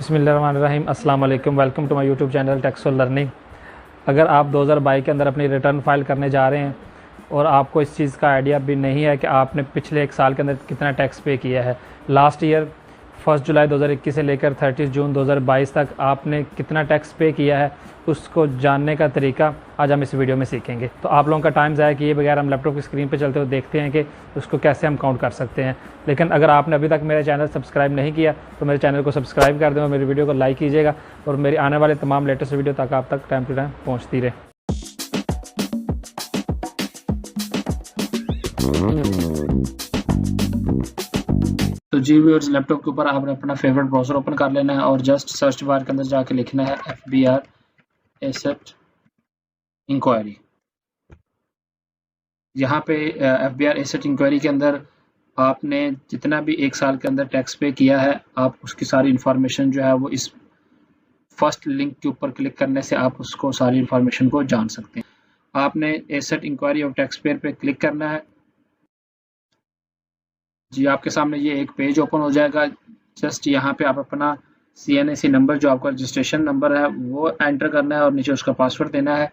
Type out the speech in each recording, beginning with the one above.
बिस्मिल्लाहिर्रहमानिर्रहीम अस्सलाम वालेकुम। Welcome to my YouTube channel tax for learning. अगर आप 2022 के अंदर अपनी रिटर्न फाइल करने जा रहे हैं और आपको इस चीज़ का आइडिया भी नहीं है कि आपने पिछले एक साल के अंदर कितना टैक्स पे किया है, लास्ट ईयर 1 जुलाई 2021 से लेकर 30 जून 2022 तक आपने कितना टैक्स पे किया है, उसको जानने का तरीका आज हम इस वीडियो में सीखेंगे। तो आप लोगों का टाइम ज़ाया किए बगैर हम लैपटॉप की स्क्रीन पे चलते हुए देखते हैं कि उसको कैसे हम काउंट कर सकते हैं। लेकिन अगर आपने अभी तक मेरा चैनल सब्सक्राइब नहीं किया तो मेरे चैनल को सब्सक्राइब कर दें और मेरी वीडियो को लाइक कीजिएगा और मेरी आने वाले तमाम लेटेस्ट वीडियो तक आप तक टाइम टू टाइम पहुँचती रहे। तो जी व्यूअर्स, लैपटॉप के ऊपर आपने अपना फेवरेट ब्राउज़र ओपन कर लेना है और जस्ट सर्च बार के अंदर जाके लिखना है FBR एसेट इंक्वायरी। यहाँ पे FBR एसेट इंक्वायरी के अंदर आपने जितना भी एक साल के अंदर टैक्स पे किया है, आप उसकी सारी इन्फॉर्मेशन जो है वो इस फर्स्ट लिंक के ऊपर क्लिक करने से आप उसको सारी इन्फॉर्मेशन को जान सकते हैं। आपने asset inquiry of tax payer पे क्लिक करना है। जी, आपके सामने ये एक पेज ओपन हो जाएगा। जस्ट यहाँ पे आप अपना CNAC नंबर, जो आपका रजिस्ट्रेशन नंबर है, वो एंटर करना है और नीचे उसका पासवर्ड देना है।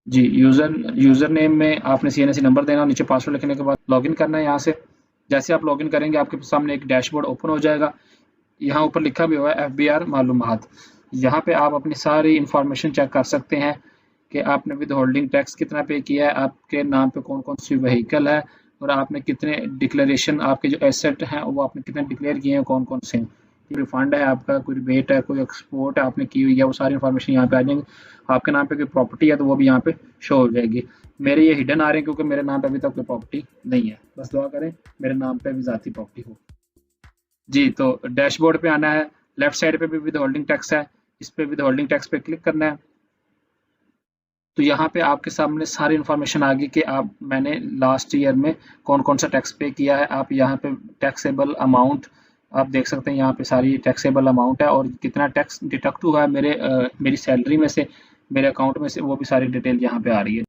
जी, यूज़र नेम में आपने CNAC नंबर देना और नीचे पासवर्ड लिखने के बाद लॉगिन करना है। यहाँ से जैसे आप लॉगिन करेंगे आपके सामने एक डैशबोर्ड ओपन हो जाएगा। यहाँ ऊपर लिखा भी हुआ है FBR मालूमात। यहाँ पे आप अपनी सारी इंफॉर्मेशन चेक कर सकते हैं कि आपने विद होल्डिंग टैक्स कितना पे किया है, आपके नाम पे कौन कौन सी व्हीकल है और आपने कितने डिक्लेरेशन, आपके जो एसेट हैं वो आपने कितने डिक्लेयर किए हैं, कौन कौन से हैं, रिफंड है आपका, कोई रिबेट है, कोई एक्सपोर्ट है आपने की हुई है, वो सारी इन्फॉर्मेशन यहाँ पे आ जाएंगी। आपके नाम पे कोई प्रॉपर्टी है तो वो भी यहाँ पे शो हो जाएगी। मेरे ये हिडन आ रहे हैं क्योंकि मेरे नाम पे अभी तक कोई प्रॉपर्टी नहीं है। बस दुआ करें मेरे नाम पे भी ज़ाती प्रॉपर्टी हो। जी, तो डैशबोर्ड पे आना है। लेफ्ट साइड पे भी विद होल्डिंग टैक्स है, इस पे विद होल्डिंग टैक्स पे क्लिक करना है। तो यहाँ पे आपके सामने सारी इन्फॉर्मेशन आ गई कि मैंने लास्ट ईयर में कौन कौन सा टैक्स पे किया है। आप यहाँ पे टैक्सेबल अमाउंट आप देख सकते हैं, यहाँ पे सारी टैक्सेबल अमाउंट है और कितना टैक्स डिडक्ट हुआ है मेरी सैलरी में से, मेरे अकाउंट में से, वो भी सारी डिटेल यहाँ पे आ रही है।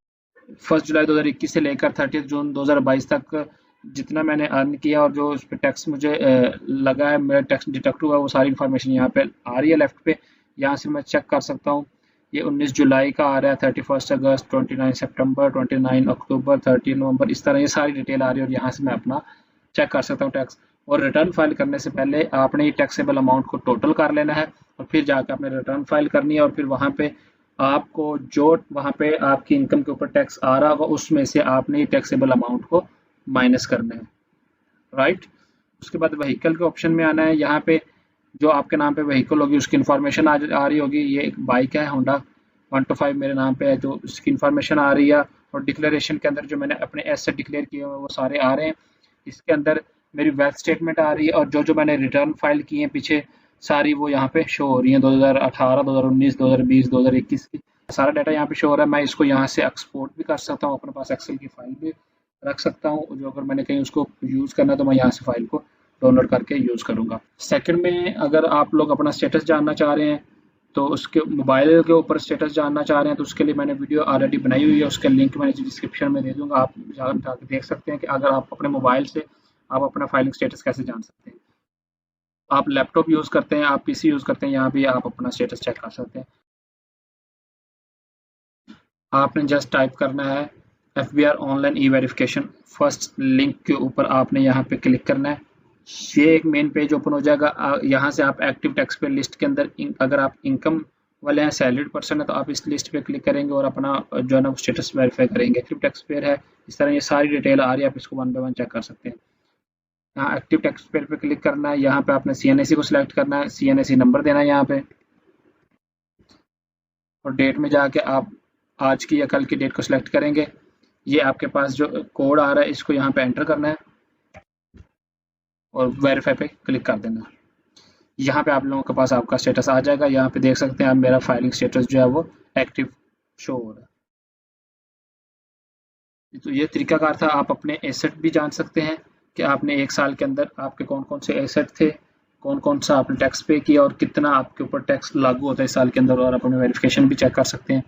1 जुलाई 2021 से लेकर 30 जून 2022 तक जितना मैंने अर्न किया और जो उस पर टैक्स मुझे लगा है, मेरा टैक्स डिडक्ट हुआ, वो सारी इन्फॉर्मेशन यहाँ पे आ रही है लेफ्ट पे। यहाँ से मैं चेक कर सकता हूँ। ये 19 जुलाई का आ रहा है, 31 अगस्त, 29 सितंबर, 29 अक्टूबर, 30 नवंबर, इस तरह ये सारी डिटेल आ रही है और यहाँ से मैं अपना चेक कर सकता हूँ टैक्स। और रिटर्न फाइल करने से पहले आपने ये टैक्सेबल अमाउंट को टोटल कर लेना है और फिर जाकर आपने रिटर्न फाइल करनी है और फिर वहाँ पे आपको जो वहाँ पे आपकी इनकम के ऊपर टैक्स आ रहा होगा उसमें से आपने टैक्सेबल अमाउंट को माइनस करना है, राइट। उसके बाद व्हीकल के ऑप्शन में आना है। यहाँ पे जो आपके नाम पे व्हीकल होगी उसकी इन्फॉर्मेशन आ रही होगी। ये एक बाइक है होंडा 125 मेरे नाम पे है, तो उसकी इन्फॉर्मेशन आ रही है। और डिक्लेरेशन के अंदर जो मैंने अपने एसेट डिक्लेयर किए हुए वो सारे आ रहे हैं। इसके अंदर मेरी वेल्थ स्टेटमेंट आ रही है और जो मैंने रिटर्न फाइल किए हैं पीछे सारी वो यहाँ पे शो हो रही है, 2018, 2019, 2020, 2021 की सारा डाटा यहाँ पे शो हो रहा है। मैं इसको यहाँ से एक्सपोर्ट भी कर सकता हूँ, अपने पास एक्सेल की फाइल भी रख सकता हूँ। जो अगर मैंने कहीं उसको यूज़ करना है तो मैं यहाँ से फाइल को डाउनलोड करके यूज़ करूँगा। सेकंड में अगर आप लोग अपना स्टेटस जानना चाह रहे हैं तो उसके मोबाइल के ऊपर स्टेटस जानना चाह रहे हैं तो उसके लिए मैंने वीडियो ऑलरेडी बनाई हुई है, उसका लिंक मैंने डिस्क्रिप्शन में दे दूँगा। आप जाकर देख सकते हैं कि अगर आप अपने मोबाइल से आप अपना फाइलिंग स्टेटस कैसे जान सकते हैं। आप लैपटॉप यूज़ करते हैं, आप PC यूज़ करते हैं, यहाँ भी आप अपना स्टेटस चेक कर सकते हैं। आपने जस्ट टाइप करना है FBR ऑनलाइन E-वेरिफिकेशन, फर्स्ट लिंक के ऊपर आपने यहाँ पे क्लिक करना है। ये एक मेन पेज ओपन हो जाएगा। यहाँ से आप एक्टिव टैक्स पेयर लिस्ट के अंदर अगर आप इनकम वाले हैं, सैलरीड पर्सन है, तो आप इस लिस्ट पे क्लिक करेंगे और अपना जो है ना स्टेटस वेरीफाई करेंगे। एक्टिव टैक्स पेयर है, इस तरह ये सारी डिटेल आ रही है, आप इसको 1 बाय 1 चेक कर सकते हैं। यहाँ एक्टिव टैक्स पेयर पे क्लिक करना है। यहाँ पे आपने CNAC को सिलेक्ट करना है, CNAC नंबर देना है यहाँ पे और डेट में जाके आप आज की या कल की डेट को सिलेक्ट करेंगे। ये आपके पास जो कोड आ रहा है इसको यहाँ पे एंटर करना है और वेरीफाई पे क्लिक कर देना। यहाँ पे आप लोगों के पास आपका स्टेटस आ जाएगा। यहाँ पे देख सकते हैं आप, मेरा फाइलिंग स्टेटस जो है वो एक्टिव शो हो रहा है। तो ये तरीकाकार था। आप अपने एसेट भी जान सकते हैं कि आपने एक साल के अंदर आपके कौन कौन से एसेट थे, कौन कौन सा आपने टैक्स पे किया और कितना आपके ऊपर टैक्स लागू होता है इस साल के अंदर, और अपनी वेरिफिकेशन भी चेक कर सकते हैं।